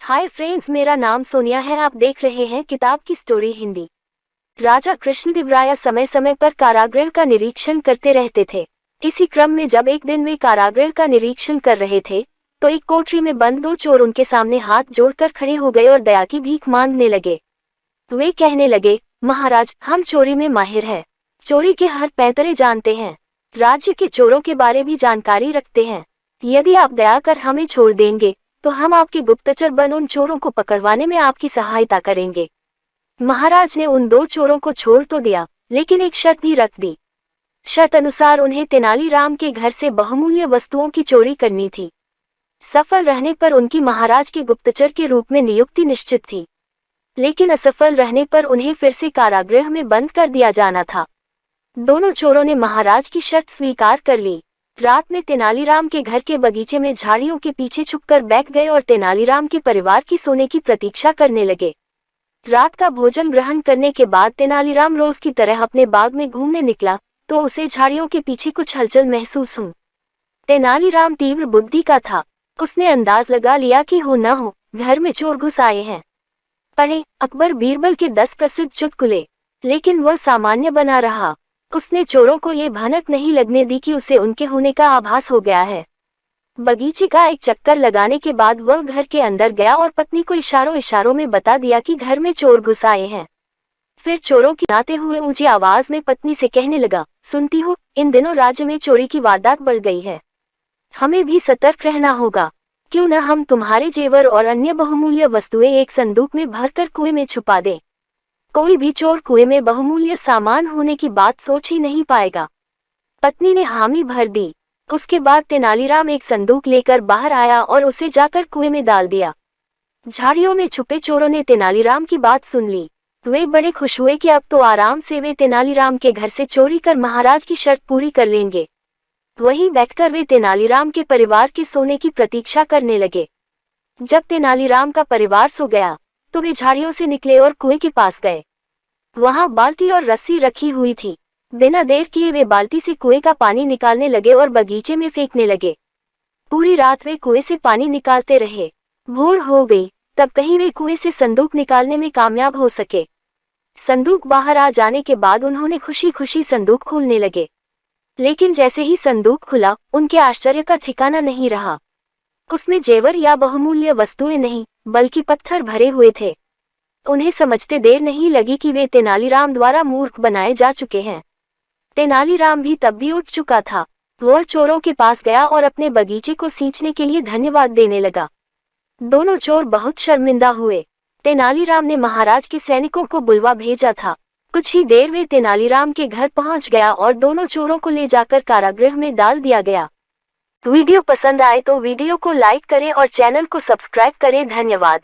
Hi friends, मेरा नाम सोनिया है। आप देख रहे हैं किताब की स्टोरी हिंदी। राजा कृष्णदेवराय समय समय पर कारागृह का निरीक्षण करते रहते थे। इसी क्रम में जब एक दिन वे कारागृह का निरीक्षण कर रहे थे तो एक कोठरी में बंद दो चोर उनके सामने हाथ जोड़कर खड़े हो गए और दया की भीख मांगने लगे। वे कहने लगे, महाराज, हम चोरी में माहिर हैं, चोरी के हर पैंतरे जानते हैं, राज्य के चोरों के बारे भी जानकारी रखते हैं। यदि आप दया कर हमें छोड़ देंगे तो हम आपके गुप्तचर बन उन चोरों को पकड़वाने में आपकी सहायता करेंगे। महाराज ने उन दो चोरों को छोड़ तो दिया, लेकिन एक शर्त भी रख दी। शर्त अनुसार उन्हें तेनालीराम के घर से बहुमूल्य वस्तुओं की चोरी करनी थी। सफल रहने पर उनकी महाराज के गुप्तचर के रूप में नियुक्ति निश्चित थी, लेकिन असफल रहने पर उन्हें फिर से कारागृह में बंद कर दिया जाना था। दोनों चोरों ने महाराज की शर्त स्वीकार कर ली। रात में तेनालीराम के घर के बगीचे में झाड़ियों के पीछे छुपकर बैठ गए और तेनालीराम के परिवार की सोने की प्रतीक्षा करने लगे। रात का भोजन ग्रहण करने के बाद तेनालीराम रोज की तरह अपने बाग में घूमने निकला तो उसे झाड़ियों के पीछे कुछ हलचल महसूस हुई। तेनालीराम तीव्र बुद्धि का था। उसने अंदाज लगा लिया कि हो न हो घर में चोर घुस आए हैं। पढ़े अकबर बीरबल के 10 प्रसिद्ध चुटकुले, लेकिन वह सामान्य बना रहा। उसने चोरों को ये भनक नहीं लगने दी कि उसे उनके होने का आभास हो गया है। बगीचे का एक चक्कर लगाने के बाद वह घर के अंदर गया और पत्नी को इशारों इशारों में बता दिया कि घर में चोर घुस आए हैं। फिर चोरों की नाते हुए ऊंची आवाज में पत्नी से कहने लगा, सुनती हो, इन दिनों राज्य में चोरी की वारदात बढ़ गई है। हमें भी सतर्क रहना होगा। क्यों न हम तुम्हारे जेवर और अन्य बहुमूल्य वस्तुएं एक संदूक में भरकर कुएं में छुपा दें। कोई भी चोर कुएं में बहुमूल्य सामान होने की बात सोच ही नहीं पाएगा। पत्नी ने हामी भर दी। उसके बाद तेनालीराम एक संदूक लेकर बाहर आया और उसे जाकर कुएं में डाल दिया। झाड़ियों में छुपे चोरों ने तेनालीराम की बात सुन ली। वे बड़े खुश हुए कि अब तो आराम से वे तेनालीराम के घर से चोरी कर महाराज की शर्त पूरी कर लेंगे। वहीं बैठकर वे तेनालीराम के परिवार के सोने की प्रतीक्षा करने लगे। जब तेनालीराम का परिवार सो गया तो वे झाड़ियों से निकले और कुएं के पास गए। वहां बाल्टी और रस्सी रखी हुई थी। बिना देर किए वे बाल्टी से कुएं का पानी निकालने लगे और बगीचे में फेंकने लगे। पूरी रात वे कुएं से पानी निकालते रहे। भोर हो गई, तब कहीं वे कुएं से संदूक निकालने में कामयाब हो सके। संदूक बाहर आ जाने के बाद उन्होंने खुशी खुशी संदूक खोलने लगे, लेकिन जैसे ही संदूक खुला उनके आश्चर्य का ठिकाना नहीं रहा। उसमें जेवर या बहुमूल्य वस्तुएं नहीं, बल्कि पत्थर भरे हुए थे। उन्हें समझते देर नहीं लगी कि वे तेनालीराम द्वारा मूर्ख बनाए जा चुके हैं। तेनालीराम भी तब भी उठ चुका था। वह चोरों के पास गया और अपने बगीचे को सींचने के लिए धन्यवाद देने लगा। दोनों चोर बहुत शर्मिंदा हुए। तेनालीराम ने महाराज के सैनिकों को बुलवा भेजा था। कुछ ही देर में तेनालीराम के घर पहुंच गया और दोनों चोरों को ले जाकर कारागृह में डाल दिया गया। वीडियो पसंद आए तो वीडियो को लाइक करें और चैनल को सब्सक्राइब करें। धन्यवाद।